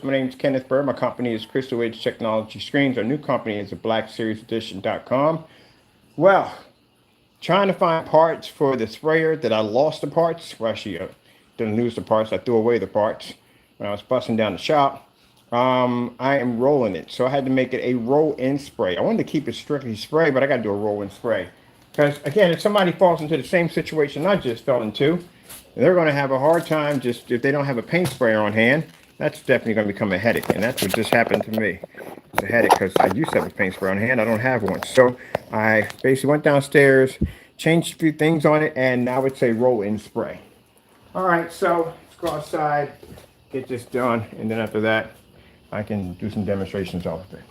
My name is Kenneth Bird. My company is Crystal Edge Technology Screens. Our new company is blackseriesedition.com. Well, trying to find parts for the sprayer that I lost the parts. Well, actually, didn't lose the parts. I threw away the parts when I was busting down the shop. I am rolling it. So I had to make it a roll-in spray. I wanted to keep it strictly spray, but I got to do a roll-in spray. Because, again, if somebody falls into the same situation I just fell into, they're going to have a hard time just if they don't have a paint sprayer on hand. That's definitely going to become a headache. And that's what just happened to me. It's a headache because I used to have a paint sprayer on hand. I don't have one. So I basically went downstairs, changed a few things on it, and now it's a roll-in spray. All right, so let's go outside, get this done, and then after that, I can do some demonstrations of it.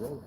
roller.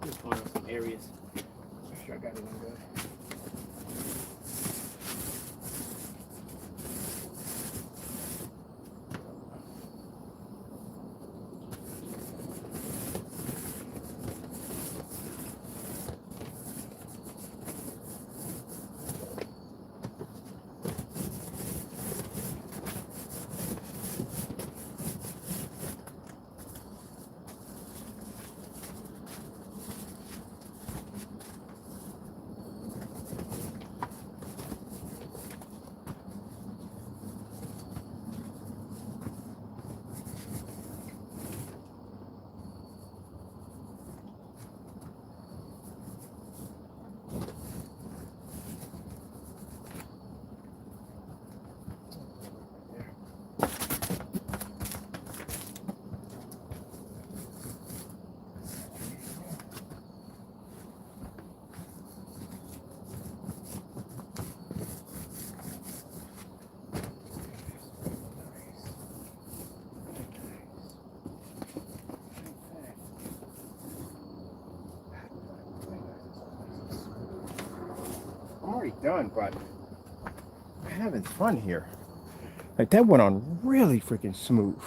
Just going on some areas. Make sure I got it in good. I'm already done, but I'm having fun here. Like, that went on really freaking smooth.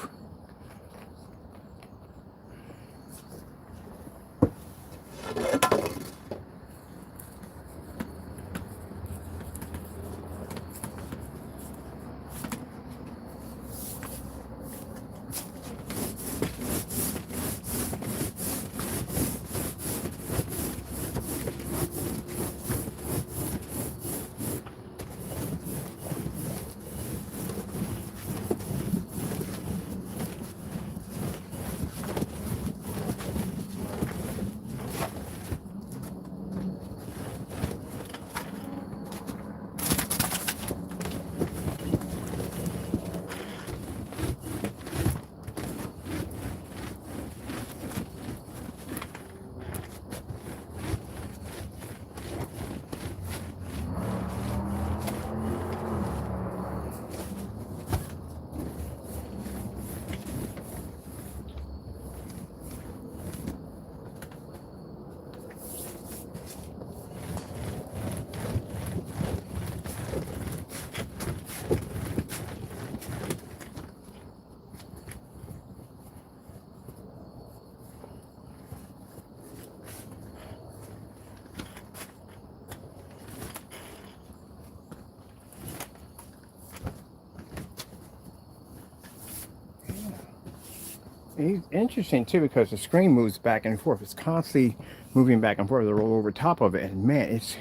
It's interesting too because the screen moves back and forth. It's constantly moving back and forth to roll over top of it. And man, it's,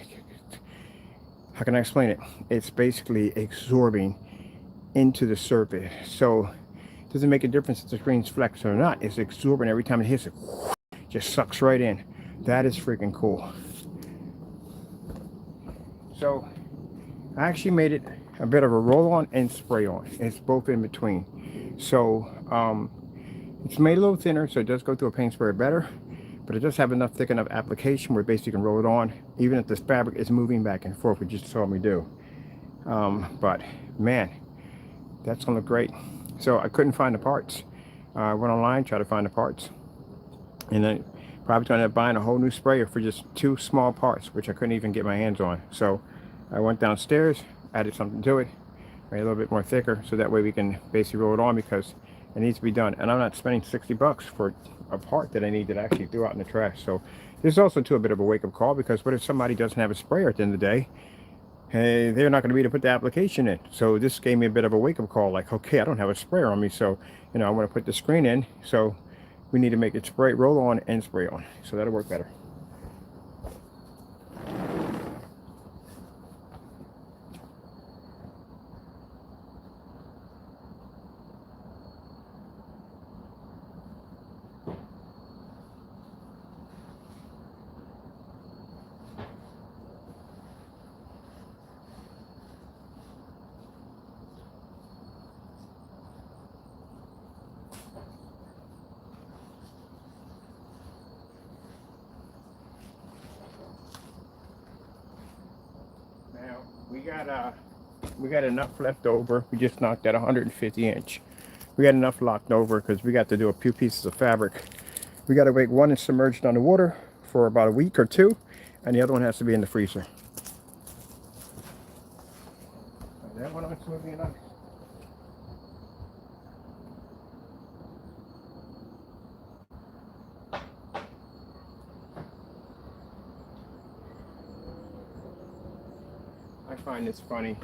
how can I explain it? It's basically absorbing into the surface. So it doesn't make a difference if the screen's flexed or not. It's absorbing every time it hits it. Just sucks right in. That is freaking cool. So I actually made it a bit of a roll on and spray on. It's both in between. So it's made a little thinner, so it does go through a paint sprayer better, but it does have enough thick enough application where basically you can roll it on, even if this fabric is moving back and forth, which you just saw me do. But man, that's gonna look great. So I couldn't find the parts. I went online, tried to find the parts, and then probably gonna end up buying a whole new sprayer for just 2 small parts, which I couldn't even get my hands on. So I went downstairs, added something to it, made it a little bit more thicker, so that way we can basically roll it on because it needs to be done. And I'm not spending 60 bucks for a part that I need that I actually threw out in the trash. So this is also too a bit of a wake-up call, because what if somebody doesn't have a sprayer at the end of the day? hey, they're not going to be able to put the application in. So this gave me a bit of a wake-up call, like, okay, I don't have a sprayer on me, so, I want to put the screen in, so we need to make it spray, roll on, and spray on. So that'll work better. Now we got enough left over. We just knocked out 150 inch. We got enough locked over because we got to do a few pieces of fabric. We got to make one is submerged underwater for about a week or two, and the other one has to be in the freezer. That one on smoothly enough. I find this funny.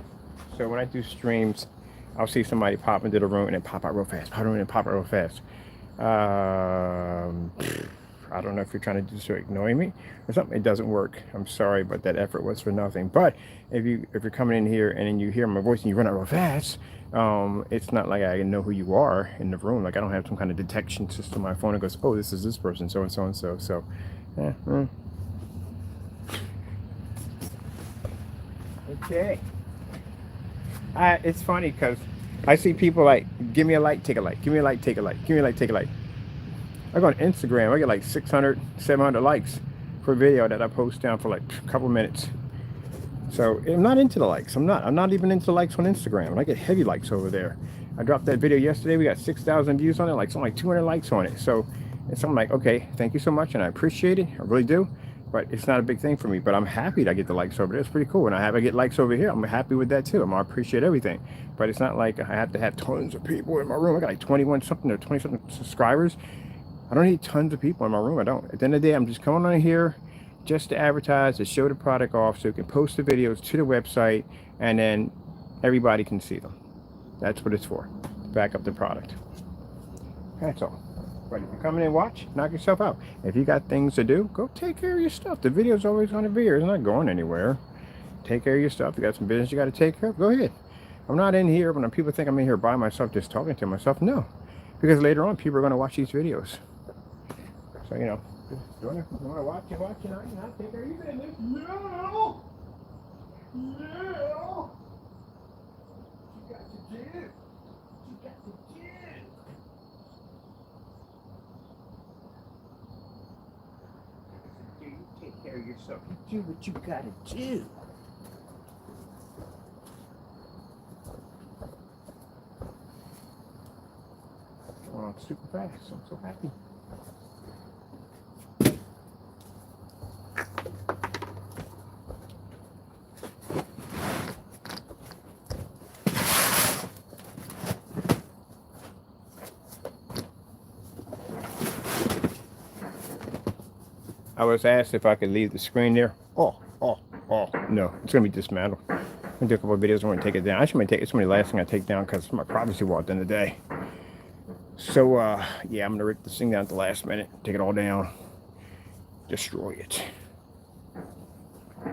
So when I do streams, I'll see somebody pop into the room and then pop out real fast, pop in and pop out real fast. I don't know if you're trying to do this to ignore me or something. It doesn't work. I'm sorry, but that effort was for nothing. But if you're coming in here and then you hear my voice and you run out real fast, it's not like I know who you are in the room. Like I don't have some kind of detection system on my phone that goes, oh, this is this person, so and so and so. So, okay. It's funny because I see people like, give me a like, take a like, give me a like, take a like, give me a like, take a like. I go on Instagram, I get like 600, 700 likes for a video that I post down for like a couple minutes. So I'm not into the likes. I'm not even into the likes on Instagram. I get heavy likes over there. I dropped that video yesterday. We got 6,000 views on it, like something like 200 likes on it. So it's something like, okay, thank you so much, and I appreciate it. I really do. But it's not a big thing for me. But I'm happy that I get the likes over there. It's pretty cool. And I get likes over here. I'm happy with that too. I appreciate everything. But it's not like I have to have tons of people in my room. I got like 21 something or 20 something subscribers. I don't need tons of people in my room. I don't. At the end of the day, I'm just coming on here just to advertise, to show the product off so you can post the videos to the website and then everybody can see them. That's what it's for. To back up the product. That's all. But if you come in and watch, knock yourself out. If you got things to do, go take care of your stuff. The video's always going to be here. It's not going anywhere. Take care of your stuff. You got some business you got to take care of, go ahead. I'm not in here when people think I'm in here by myself just talking to myself. No. Because later on, people are going to watch these videos. So, you know, you want to watch it, not take care of your business. No! No! You got to do. You got to do. You take care of yourself. You do what you got to do. Oh, it's super fast. I'm so happy. I was asked if I could leave the screen there. Oh, no, it's going to be dismantled. I'm going to do a couple of videos. I'm going to take it down. Actually, it's going to be the last thing I take down because it's my privacy wall at the end of the day. So, yeah, I'm going to rip this thing down at the last minute. Take it all down. Destroy it. I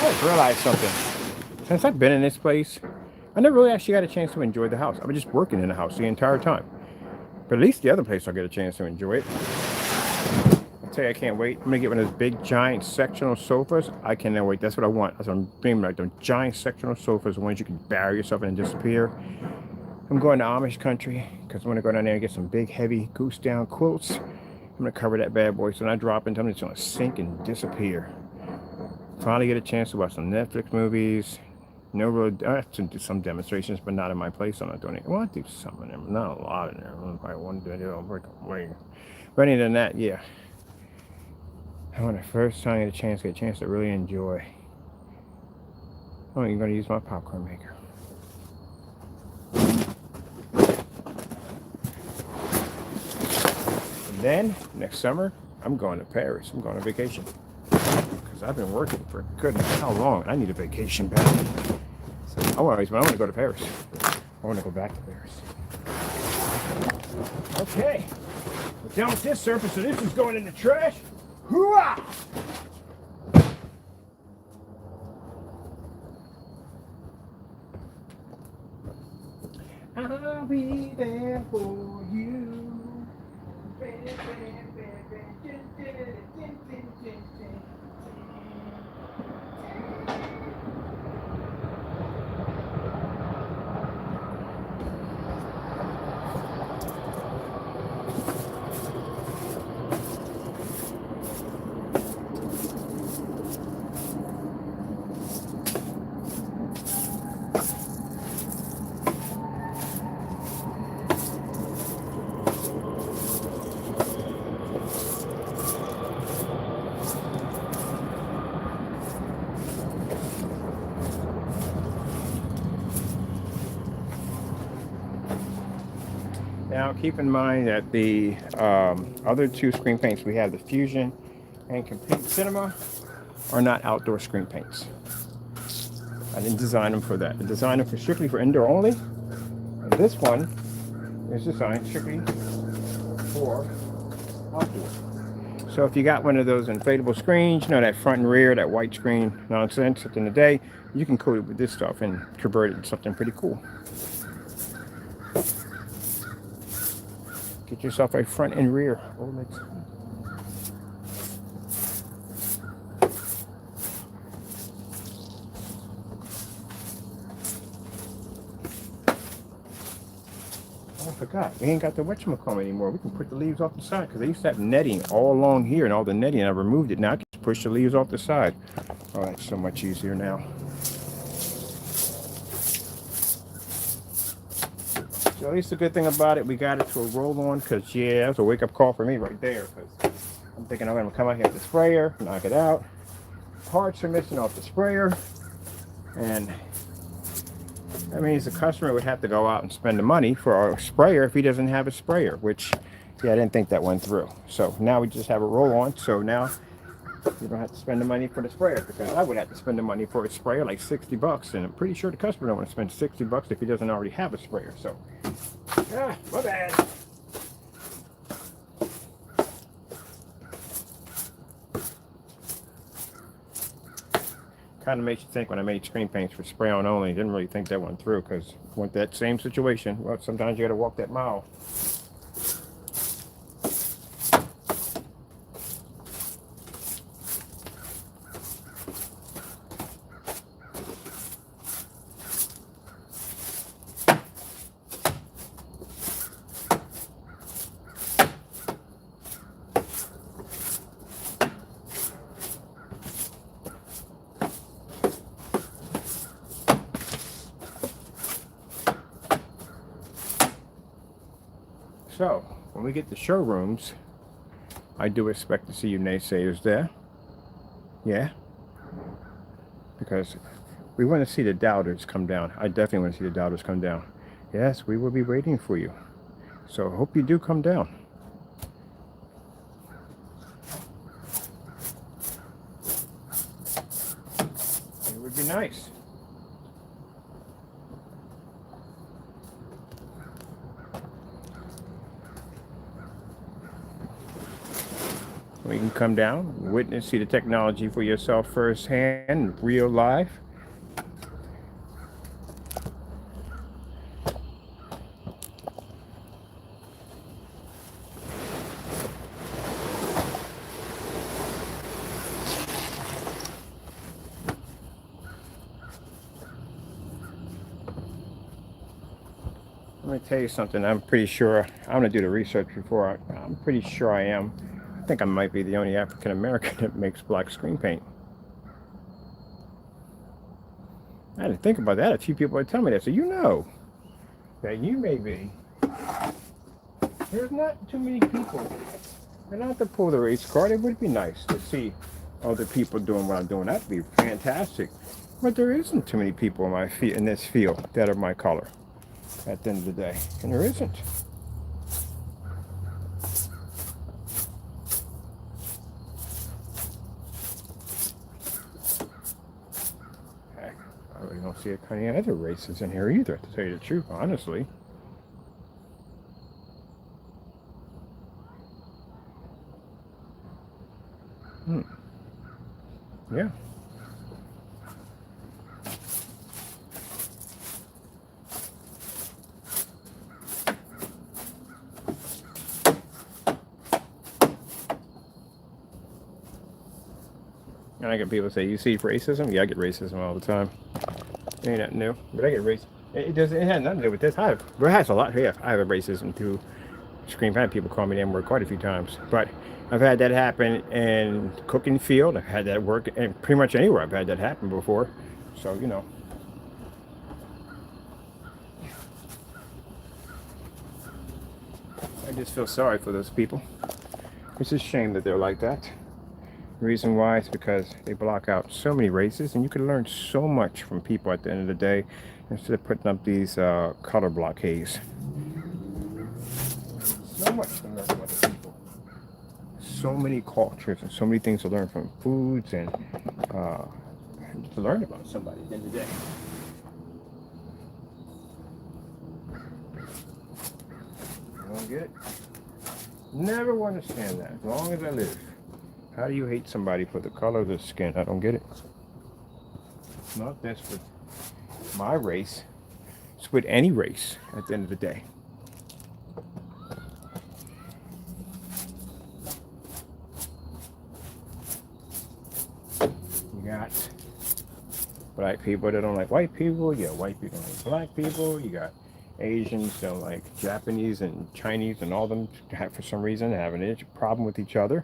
just realized something. Since I've been in this place, I never really actually got a chance to enjoy the house. I was just working in the house the entire time. But at least the other place I'll get a chance to enjoy it. I'll tell you, I can't wait. I'm going to get one of those big, giant sectional sofas. I cannot wait. That's what I want. That's what I'm dreaming about. Those giant sectional sofas, the ones you can bury yourself in and disappear. I'm going to Amish country because I'm going to go down there and get some big, heavy goose down quilts. I'm going to cover that bad boy. So when I drop into them, it's going to sink and disappear. Finally get a chance to watch some Netflix movies. No real, I have to do some demonstrations, but not in my place. I'm not doing it. I want to do some in there, but not a lot in there. I want to do it. I'll break away. But other than that, yeah. I want the first time I get a chance to really enjoy. I'm even going to use my popcorn maker. And then, next summer, I'm going to Paris. I'm going on vacation. I've been working for goodness how long. I need a vacation back. So I want to go to Paris. I want to go back to Paris. Okay. We're done with this surface, so this is going in the trash. Hooah! I'll be there for you. Now, keep in mind that the other two screen paints we have, the Fusion and Complete Cinema, are not outdoor screen paints. I didn't design them for that. I designed them strictly for indoor only. And this one is designed strictly for outdoor. So if you got one of those inflatable screens, you know, that front and rear, that white screen nonsense at the end of the day, you can coat it with this stuff and convert it into something pretty cool. Get yourself a front and rear OLED screen. Oh, I forgot. We ain't got the whatchamacallit anymore. We can put the leaves off the side because they used to have netting all along here and all the netting. I removed it. Now I can just push the leaves off the side. Oh, that's so much easier now. So at least the good thing about it, we got it to a roll-on because, yeah, that was a wake-up call for me right there because I'm thinking I'm going to come out here with the sprayer, knock it out. Parts are missing off the sprayer. And that means the customer would have to go out and spend the money for a sprayer if he doesn't have a sprayer, which, yeah, I didn't think that went through. So now we just have a roll-on. So now you don't have to spend the money for the sprayer because I would have to spend the money for a sprayer like $60, and I'm pretty sure the customer don't want to spend $60 if he doesn't already have a sprayer. So, my bad. Kind of makes you think when I made screen paints for spray on only, didn't really think that went through because with that same situation, well, sometimes you got to walk that mile. So, when we get to showrooms, I do expect to see you naysayers there. Yeah. Because we want to see the doubters come down. I definitely want to see the doubters come down. Yes, we will be waiting for you. So, I hope you do come down. It would be nice. You can come down, witness, see the technology for yourself firsthand, real life. Let me tell you something. I'm pretty sure, I'm going to do the research before. I'm pretty sure I am. I think I might be the only African American that makes black screen paint. I had to think about that. A few people would tell me that. So you know that you may be. There's not too many people. And not to pull the race card, it would be nice to see other people doing what I'm doing. That'd be fantastic. But there isn't too many people in this field that are my color at the end of the day. And there isn't. see any other races in here either, to tell you the truth, honestly. Yeah. And I get people say, "You see racism?" Yeah, I get racism all the time. It ain't nothing new, but I get racism. It doesn't. It has nothing to do with this. It has a lot. Yeah, I have a racism too. Scream. I've had people call me the N-word quite a few times, but I've had that happen in cooking field. I've had that work, and pretty much anywhere I've had that happen before. So you know. I just feel sorry for those people. It's a shame that they're like that. The reason why is because they block out so many races, and you can learn so much from people at the end of the day instead of putting up these color blockades. So much to learn from other people. So many cultures and so many things to learn from foods and to learn about somebody at the end of the day. I don't get it. Never will understand that as long as I live. How do you hate somebody for the color of their skin? I don't get it. It's not this with my race. It's with any race at the end of the day. You got black people that don't like white people. You got white people that don't like black people. You got Asians don't like Japanese and Chinese, and all of them have, for some reason, have an problem with each other.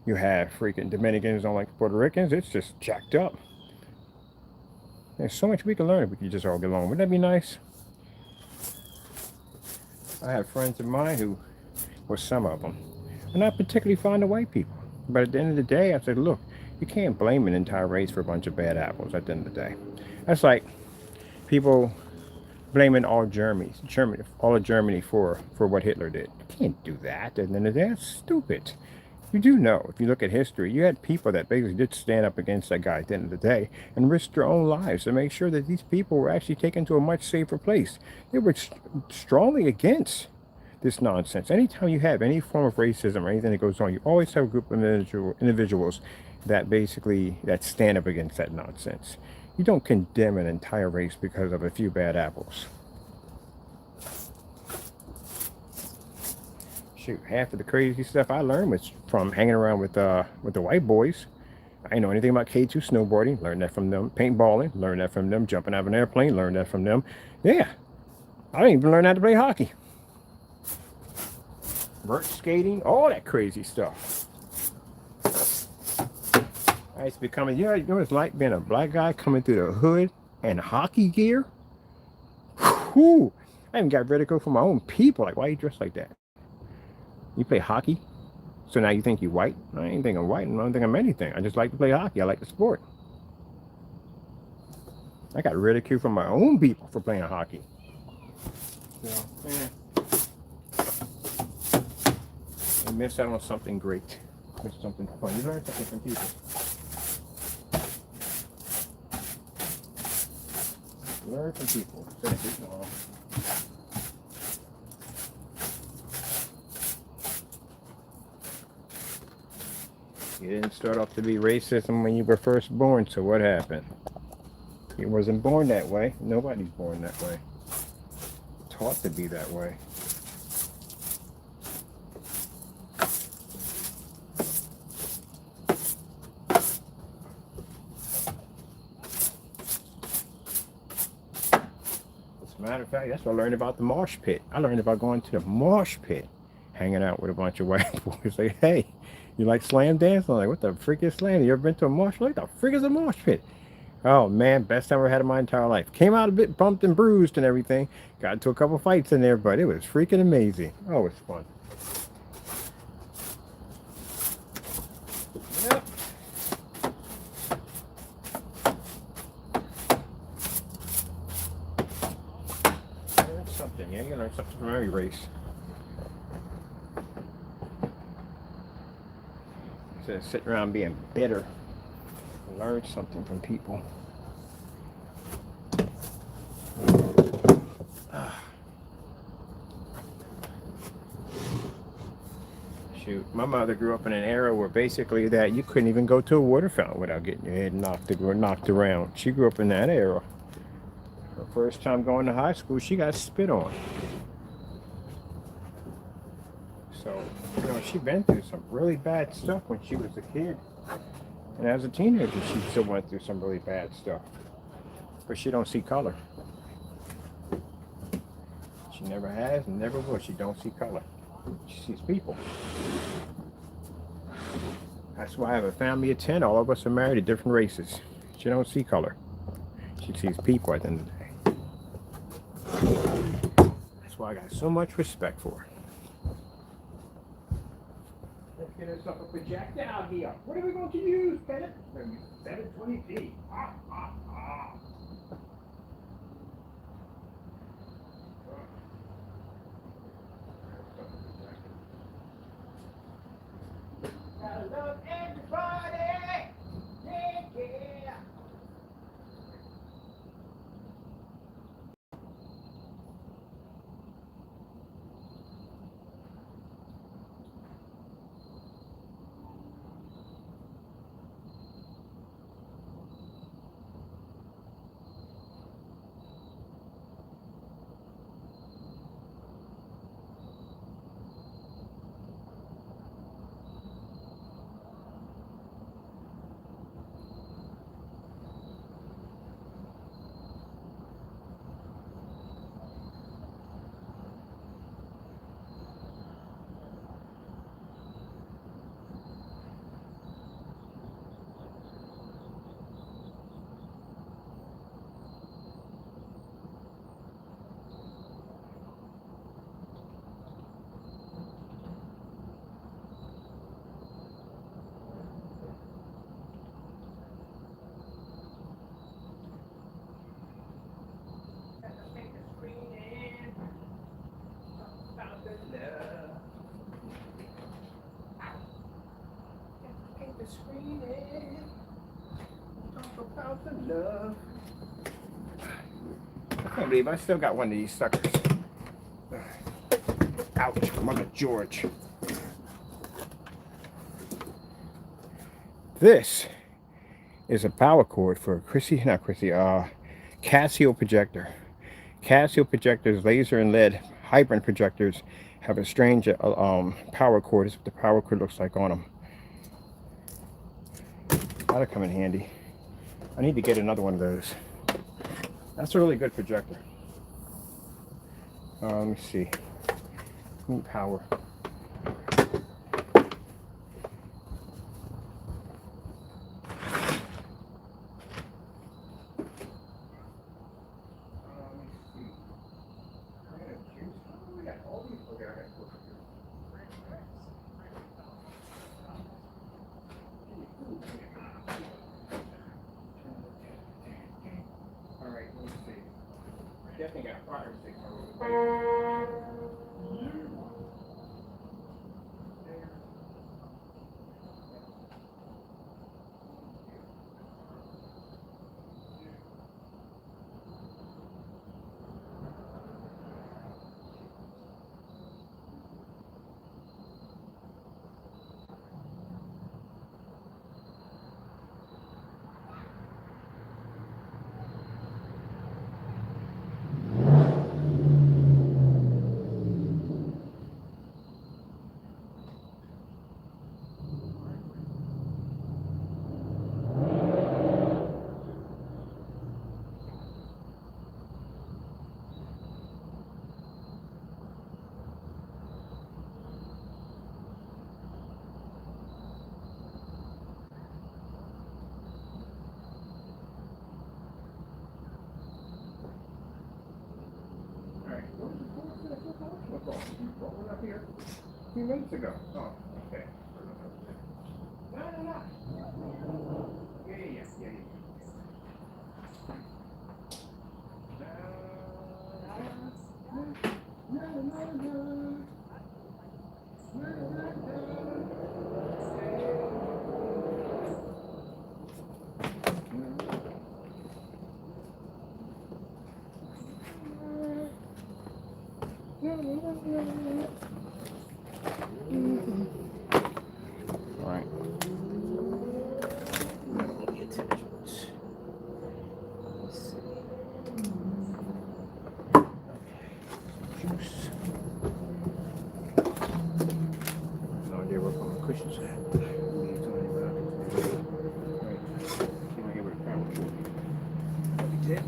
You have freaking Dominicans don't like Puerto Ricans. It's just jacked up. There's so much we can learn if we could just all get along. Wouldn't that be nice? I have friends of mine who, well, some of them, are not particularly fond of white people. But at the end of the day, I said, look, you can't blame an entire race for a bunch of bad apples at the end of the day. That's like people blaming all of Germany for what Hitler did. You can't do that. At the end of the day, that's stupid. You do know, if you look at history, you had people that basically did stand up against that guy at the end of the day and risked their own lives to make sure that these people were actually taken to a much safer place. They were strongly against this nonsense. Anytime you have any form of racism or anything that goes on, you always have a group of individuals that basically stand up against that nonsense. You don't condemn an entire race because of a few bad apples. Shoot, half of the crazy stuff I learned was from hanging around with the white boys. I didn't know anything about K2 snowboarding, learned that from them. Paintballing, learned that from them. Jumping out of an airplane, learned that from them. Yeah, I didn't even learn how to play hockey. Vert skating, all that crazy stuff. I used to be coming, you know what it's like being a black guy coming through the hood and hockey gear? Whew, I even got ridicule from my own people. Like, why you dressed like that? You play hockey? So now you think you're white? I ain't think I'm white. I don't think I'm anything. I just like to play hockey. I like the sport. I got ridiculed from my own people for playing hockey. So, yeah. You miss out on something great. Miss something fun. You learn something from people. Learn from people. You didn't start off to be racism when you were first born, so what happened? You wasn't born that way. Nobody's born that way. Taught to be that way. As a matter of fact, that's what I learned about the marsh pit. I learned about going to the marsh pit, hanging out with a bunch of white boys. Like, hey, you like slam dance? I'm like, what the frick is slam? You ever been to a marsh? Like, the frick is a marsh pit? Oh man, best time I ever had in my entire life. Came out a bit bumped and bruised and everything. Got into a couple fights in there, but it was freaking amazing. Oh, it's fun. Yep. Learn something, yeah, you learn something from every race. Instead of sitting around being bitter, learn something from people. Shoot, my mother grew up in an era where basically that you couldn't even go to a water fountain without getting your head knocked around. She grew up in that era. Her first time going to high school, she got spit on. So, you know, she been through some really bad stuff when she was a kid. And as a teenager, she still went through some really bad stuff. But she don't see color. She never has and never will. She don't see color. She sees people. That's why I have a family of 10. All of us are married to different races. She don't see color. She sees people at the end of the day. That's why I got so much respect for her. Let's get ourselves a projectile here. What are we going to use, Bennett? 720p. Ah, ah, ah. I love everybody. Yeah, yeah. I can't believe I still got one of these suckers. Ouch, Mother George. This is a power cord for Casio projector. Casio projectors, laser and LED hybrid projectors have a strange power cord. This is what the power cord looks like on them. That'll come in handy. I need to get another one of those. That's a really good projector. Let me see. Need power. Definitely got fire sticks on What up here? A few minutes ago. Oh, okay. No. Yeah. pushes that. It's only about right. Can't get rid of power. We did.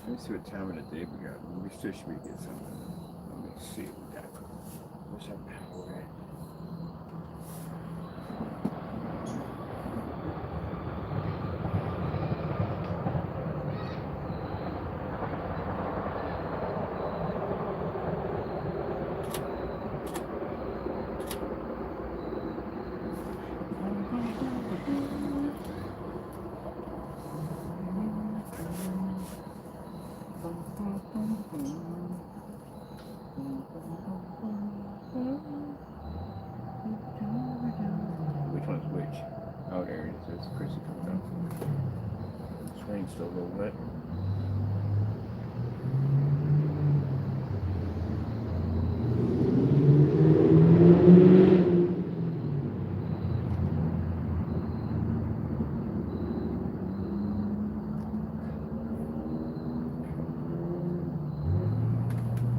Let me see what time of the day we got. We still should be get something. Let me see what we got. What's our power at? Which one's which? Oh, there it is. It's Chrissy coming up. The screen's still a little wet.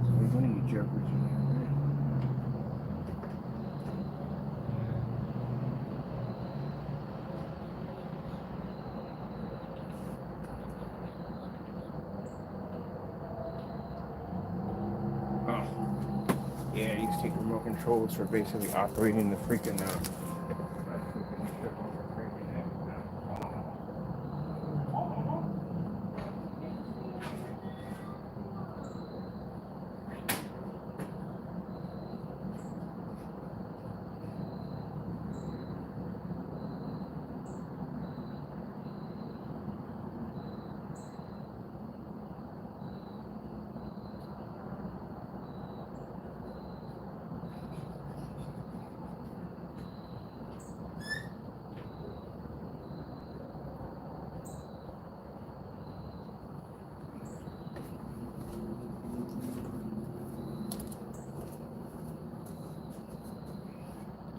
So we're going to get jokers in there. Yeah, you can take remote controls for basically operating the freaking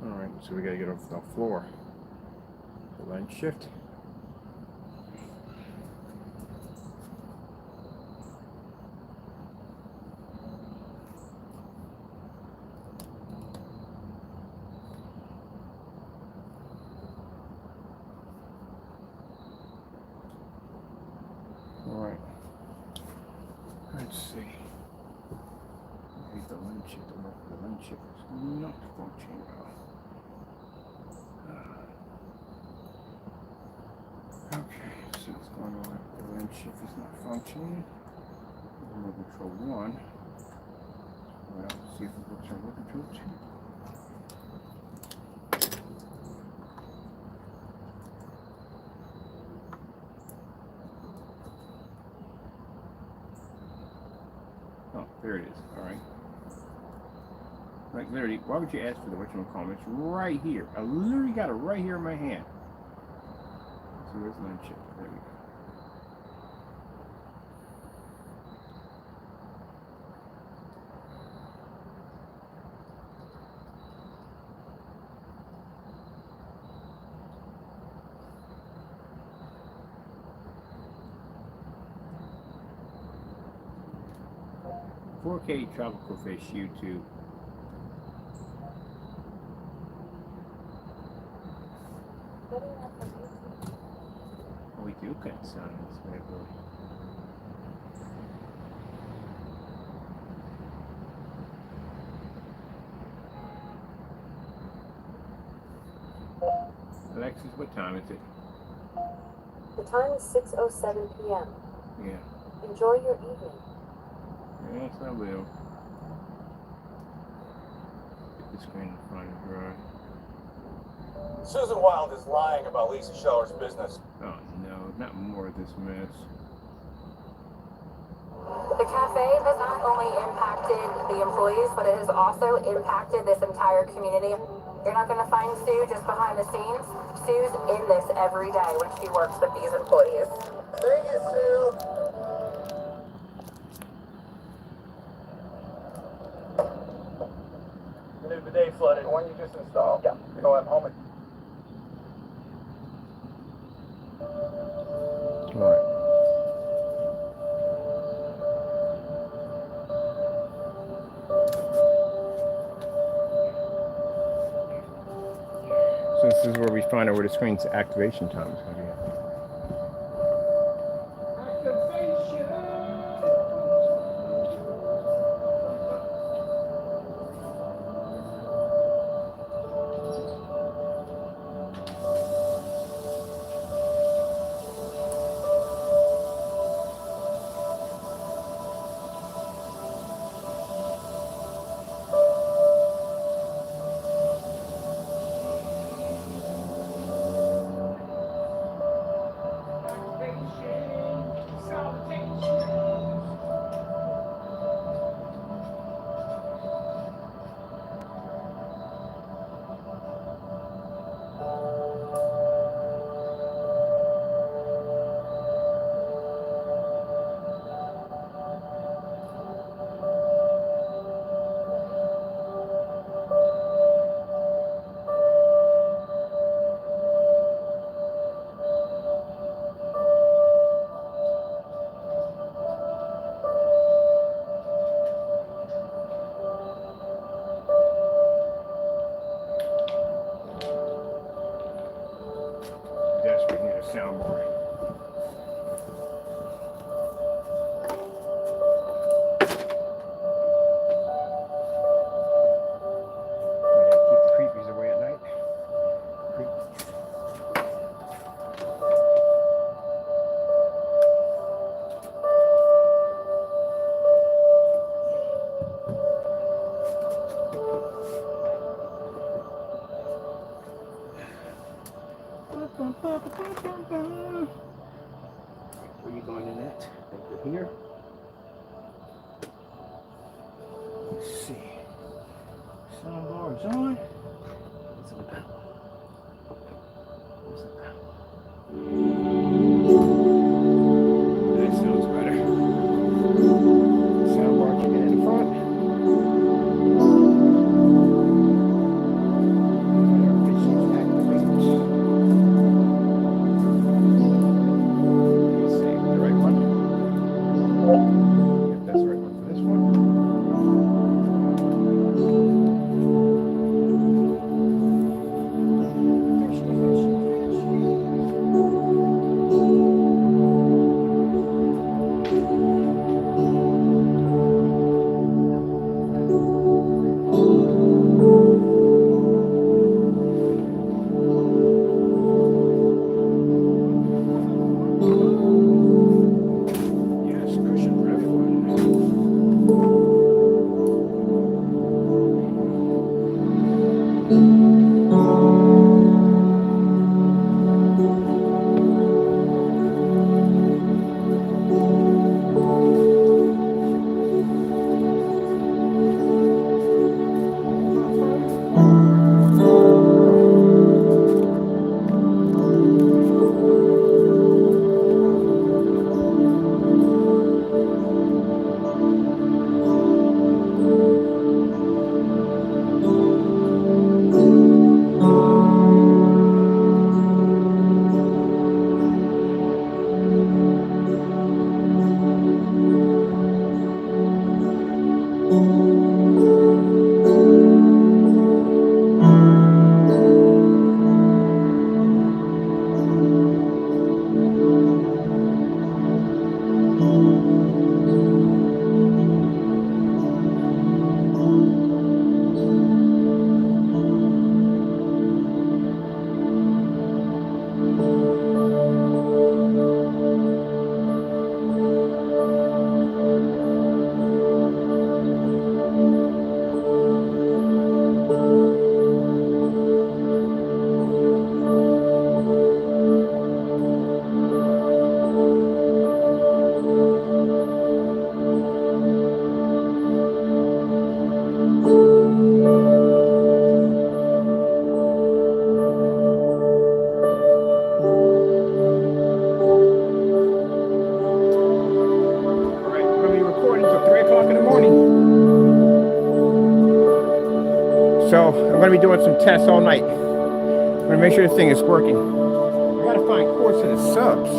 Alright, so we gotta get off the floor. So line shift. Alright. Let's see. Here's the line shift. The line shift is not functioning well. Okay, so what's going on? The line shift is not functioning. Remote control 1. Well, see if it works on remote control 2. Oh, there it is. All right. Like literally, why would you ask for the whatchamacallit? It's right here. I literally got it right here in my hand. So where's line shift? There we go. "4K Tropical Fish YouTube." We do cut sound in this way, really. Alexis, what time is it? The time is 6:07 p.m. Yeah. Enjoy your evening. Yes, I will. Get the screen in front of dry. Susan Wild is lying about Lisa Scheller's business. Oh no, not more of this mess. The cafe say this not only impacted the employees, but it has also impacted this entire community. You're not going to find Sue just behind the scenes. Sue's in this every day when she works with these employees. Thank you, Sue. The new bidet flooded. The one you just installed? Yeah. Go ahead, home. All right. So this is where we find out where the screen's activation time is going to be. Desperately need a soundboard. Keep the creepies away at night. Where are you going in that? Over here. Let's see. Soundbar is on. What's it about? What's it about? That sounds better. Soundbar kicking in the front. So I'm going to be doing some tests all night. I'm going to make sure this thing is working. I got to find course to the subs.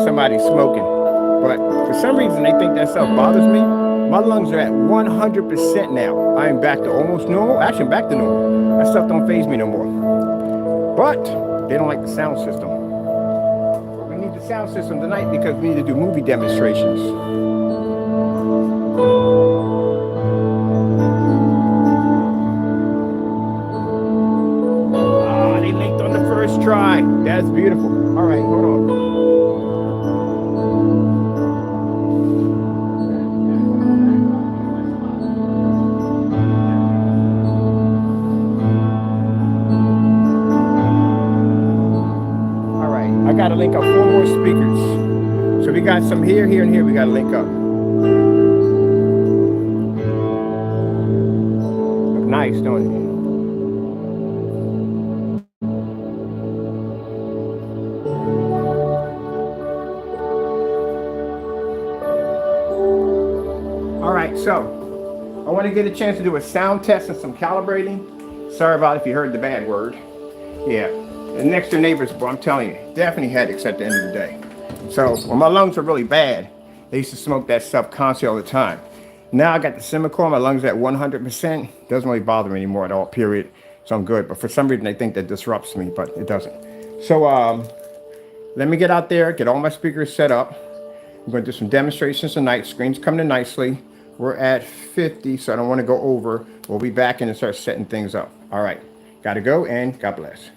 Somebody smoking, but for some reason they think that stuff bothers me. My lungs are at 100% now. I am back to almost normal. Actually, I'm back to normal. That stuff don't faze me no more. But they don't like the sound system. But we need the sound system tonight because we need to do movie demonstrations. Ah, they linked on the first try. That's beautiful. All right, hold on. I got to link up 4 more speakers. So we got some here, here, and here we got to link up. Look nice, don't it? All right, so I want to get a chance to do a sound test and some calibrating. Sorry about if you heard the bad word. Yeah, the next door neighbors, bro, I'm telling you, definitely headaches at the end of the day. So when my lungs were really bad, they used to smoke that stuff constantly all the time. Now I got the Simicor, my lungs at 100%. Doesn't really bother me anymore at all, period. So I'm good. But for some reason, they think that disrupts me, but it doesn't. So let me get out there, get all my speakers set up. I'm going to do some demonstrations tonight. Screen's coming in nicely. We're at 50, so I don't want to go over. We'll be back in and start setting things up. All right. Got to go, and God bless.